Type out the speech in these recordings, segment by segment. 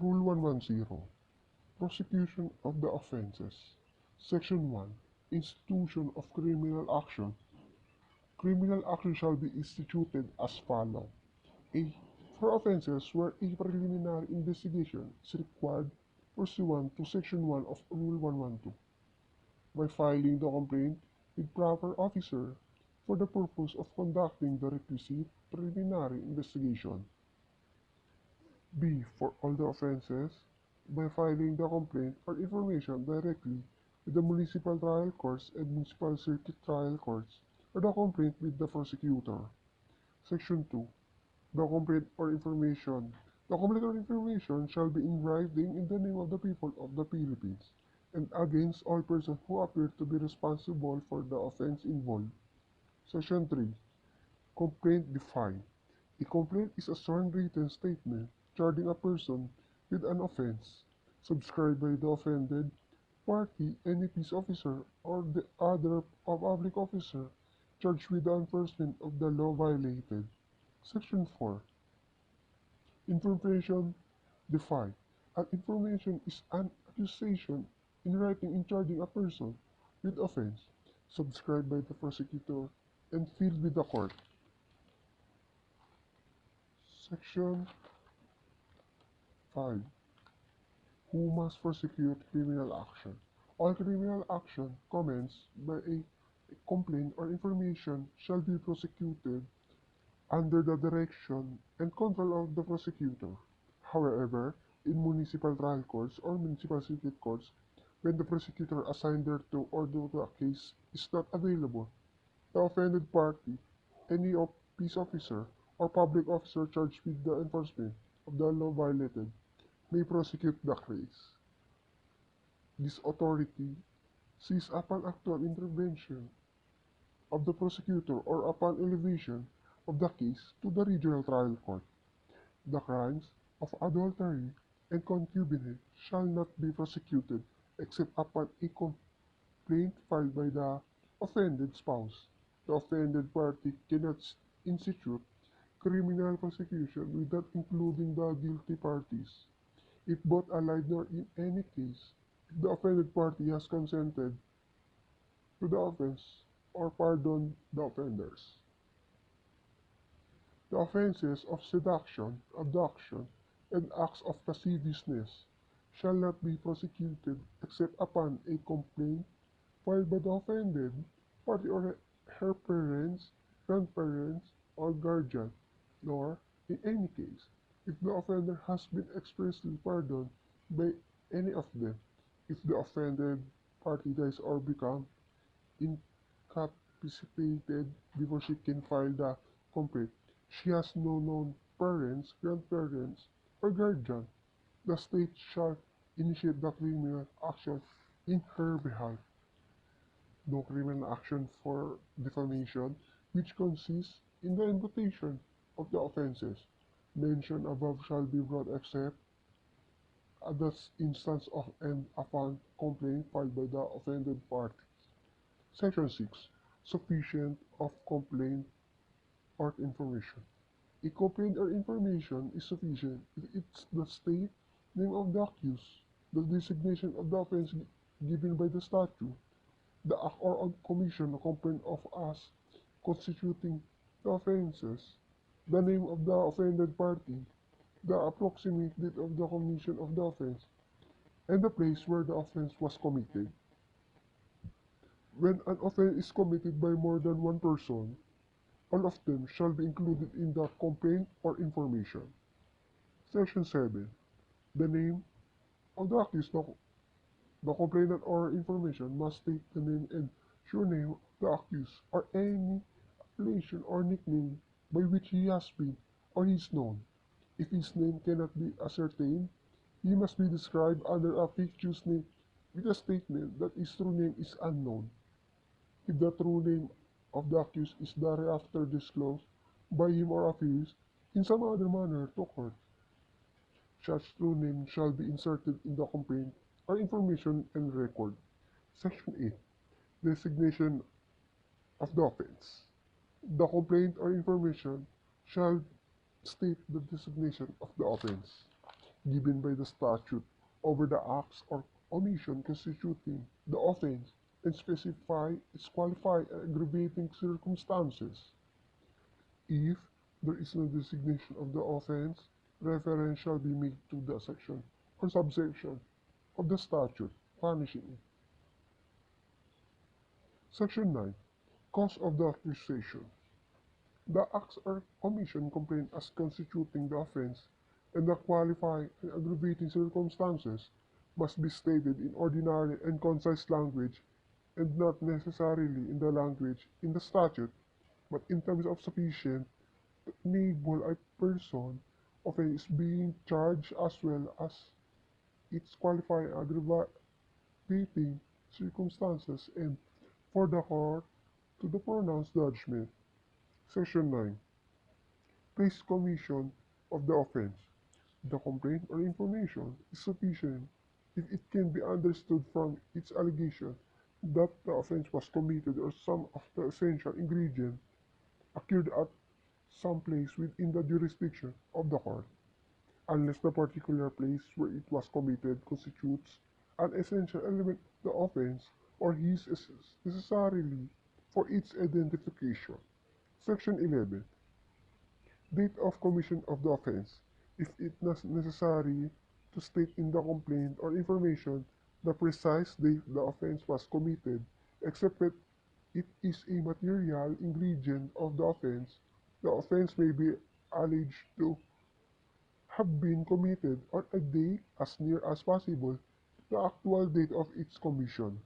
Rule 110. Prosecution of the offenses. Section 1. Institution of criminal action. Criminal action shall be instituted as follows. A. For offenses where a preliminary investigation is required pursuant to Section 1 of Rule 112, by filing the complaint with proper officer for the purpose of conducting the requisite preliminary investigation. B. For all the offenses, by filing the complaint or information directly with the municipal trial courts and municipal circuit trial courts, or the complaint with the prosecutor. Section 2. The complaint or information. The complaint or information shall be in writing in the name of the people of the Philippines, and against all persons who appear to be responsible for the offense involved. Section 3. Complaint defined. A complaint is a sworn written statement charging a person with an offense, subscribed by the offended party, any peace officer, or the other public officer charged with the enforcement of the law violated. Section 4. Information defined. An information is an accusation in writing in charging a person with offense, subscribed by the prosecutor and filed with the court. Section 5. Who must prosecute criminal action? All criminal action commenced by a complaint or information shall be prosecuted under the direction and control of the prosecutor. However, in municipal trial courts or municipal circuit courts, when the prosecutor assigned thereto or to a case is not available, the offended party, any peace officer, or public officer charged with the enforcement of the law violated, may prosecute the case. This authority sees upon actual intervention of the prosecutor or upon elevation of the case to the regional trial court. The crimes of adultery and concubinage shall not be prosecuted except upon a complaint filed by the offended spouse. The offended party cannot institute criminal prosecution without including the guilty parties, if both allied nor in any case, if the offended party has consented to the offense or pardoned the offenders. The offenses of seduction, abduction, and acts of lasciviousness shall not be prosecuted except upon a complaint filed by the offended party or her parents, grandparents, or guardian, nor, in any case, if the offender has been expressly pardoned by any of them, if the offended party dies or becomes incapacitated before she can file the complaint, she has no known parents, grandparents, or guardian, the state shall initiate the criminal action in her behalf. No criminal action for defamation, which consists in the imputation of the offences mentioned above, shall be brought except at the instance of and upon complaint filed by the offended party. Section 6. Sufficient of complaint or information. A complaint or information is sufficient if it's the state name of the accused, the designation of the offense given by the statute, the act or commission of complaint of as constituting the offenses, the name of the offended party, the approximate date of the commission of the offense, and the place where the offense was committed. When an offense is committed by more than one person, all of them shall be included in the complaint or information. Section 7. The name of the accused. The complainant or information must state the name and surname of the accused or any appellation or nickname by which he has been or is known. If his name cannot be ascertained, he must be described under a fictitious name with a statement that his true name is unknown. If the true name of the accused is thereafter disclosed by him or appears in some other manner to court, such true name shall be inserted in the complaint or information and record. Section 8. Designation of the offense. The complaint or information shall state the designation of the offense. given by the statute over the acts or omission constituting the offense and specify its qualifying and aggravating circumstances. If there is no designation of the offense, reference shall be made to the section or subsection of the statute punishing it. Section 9. Cause of the accusation. The acts or omission complained as constituting the offense and the qualifying and aggravating circumstances must be stated in ordinary and concise language and not necessarily in the language in the statute, but in terms of sufficient to enable a person offense being charged as well as its qualifying and aggravating circumstances and for the court to the pronounced judgment. Section 9. Place commission of the offense. The complaint or information is sufficient if it can be understood from its allegation that the offense was committed or some of the essential ingredients occurred at some place within the jurisdiction of the court, unless the particular place where it was committed constitutes an essential element of the offense or is necessarily for its identification. Section 11. Date of commission of the offense. If it is necessary to state in the complaint or information the precise date the offense was committed, except that it is a material ingredient of the offense may be alleged to have been committed on a date as near as possible to the actual date of its commission.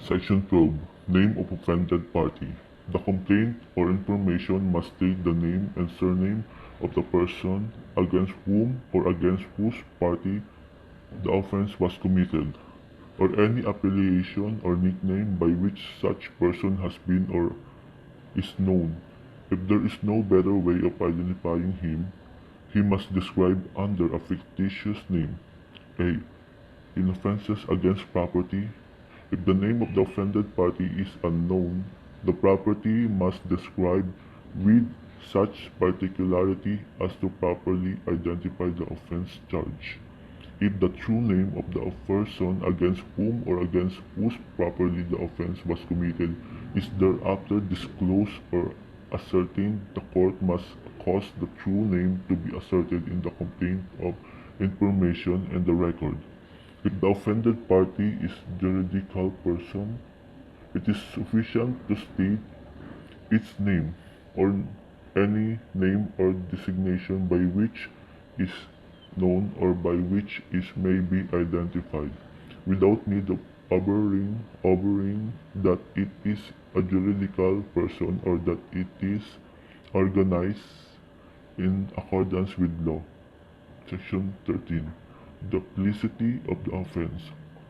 Section 12. Name of offended party. The complaint or information must state the name and surname of the person against whom or against whose party the offense was committed, or any affiliation or nickname by which such person has been or is known. If there is no better way of identifying him, he must describe under a fictitious name. A. In offenses against property, if the name of the offended party is unknown, the property must describe with such particularity as to properly identify the offense charge. If the true name of the person against whom or against whose property the offense was committed is thereafter disclosed or ascertained, the court must cause the true name to be asserted in the complaint of information and the record. If the offended party is juridical person, it is sufficient to state its name or any name or designation by which is known or by which is may be identified, without need of averring that it is a juridical person or that it is organized in accordance with law. Section 13. The felicity of the offense.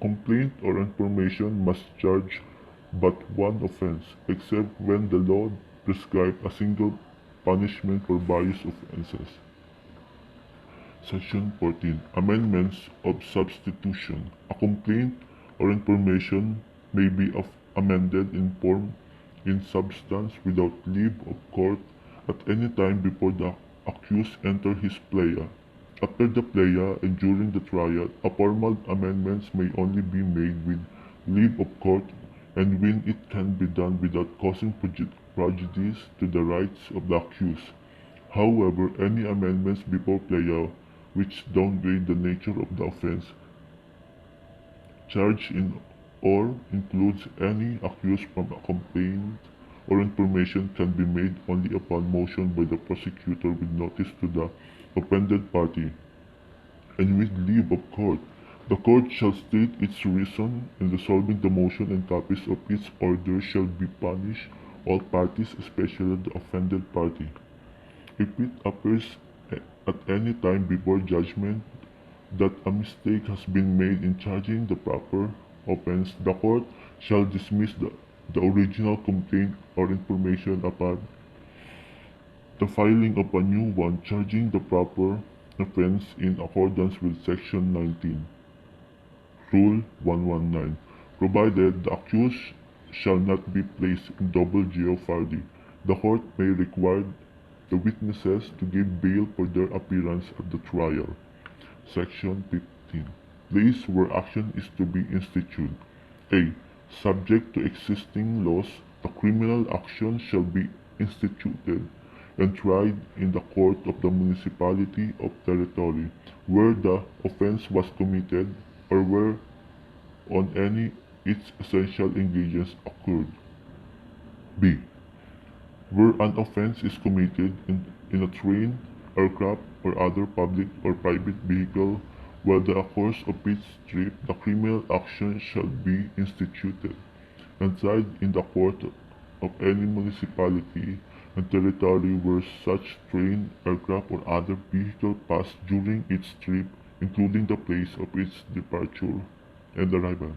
Complaint or information must charge but one offense, except when the law prescribes a single punishment for various offenses. Section 14. Amendments of substitution. A complaint or information may be amended in form in substance without leave of court at any time before the accused enter his plea. After the plea and during the trial, a formal amendments may only be made with leave of court and when it can be done without causing prejudice to the rights of the accused. However, any amendments before plea which downgrade the nature of the offense charged in or includes any accused from a complaint or information can be made only upon motion by the prosecutor with notice to the offended party, and with leave of court. The court shall state its reason in resolving the motion, and copies of its order shall be punished all parties, especially the offended party. If it appears at any time before judgment that a mistake has been made in charging the proper offense, the court shall dismiss the original complaint or information upon the filing of a new one charging the proper offense in accordance with Section 19. Rule 119. Provided the accused shall not be placed in double jeopardy, the court may require the witnesses to give bail for their appearance at the trial. Section 15. Place where action is to be instituted. A. Subject to existing laws, the criminal action shall be instituted and tried in the court of the municipality of territory where the offense was committed or where on any its essential ingredients occurred. B. Where an offense is committed in a train, aircraft, or other public or private vehicle while the course of its trip, the criminal action shall be instituted and tried in the court of any municipality and territory where such train, aircraft, or other vehicle passed during its trip, including the place of its departure and arrival.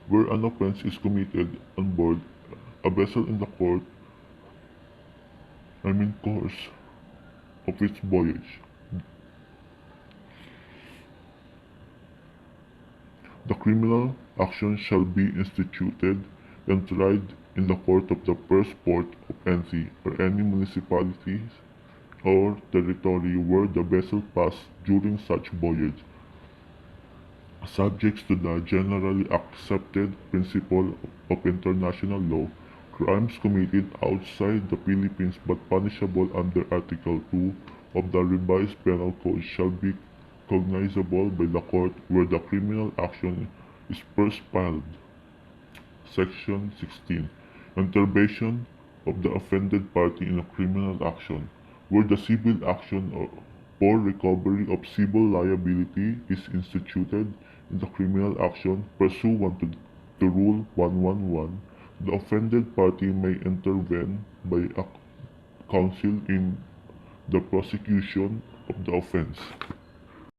Where an offense is committed on board a vessel in the course of its voyage. The criminal action shall be instituted and tried in the court of the first port of entry or any municipalities or territory where the vessel passed during such voyage, subject to the generally accepted principle of international law. Crimes committed outside the Philippines but punishable under Article 2 of the Revised Penal Code shall be cognizable by the court where the criminal action is first filed. Section 16. Intervention of the offended party in a criminal action. Where the civil action for recovery of civil liability is instituted in the criminal action pursuant to Rule 111, the offended party may intervene by a counsel in the prosecution of the offense.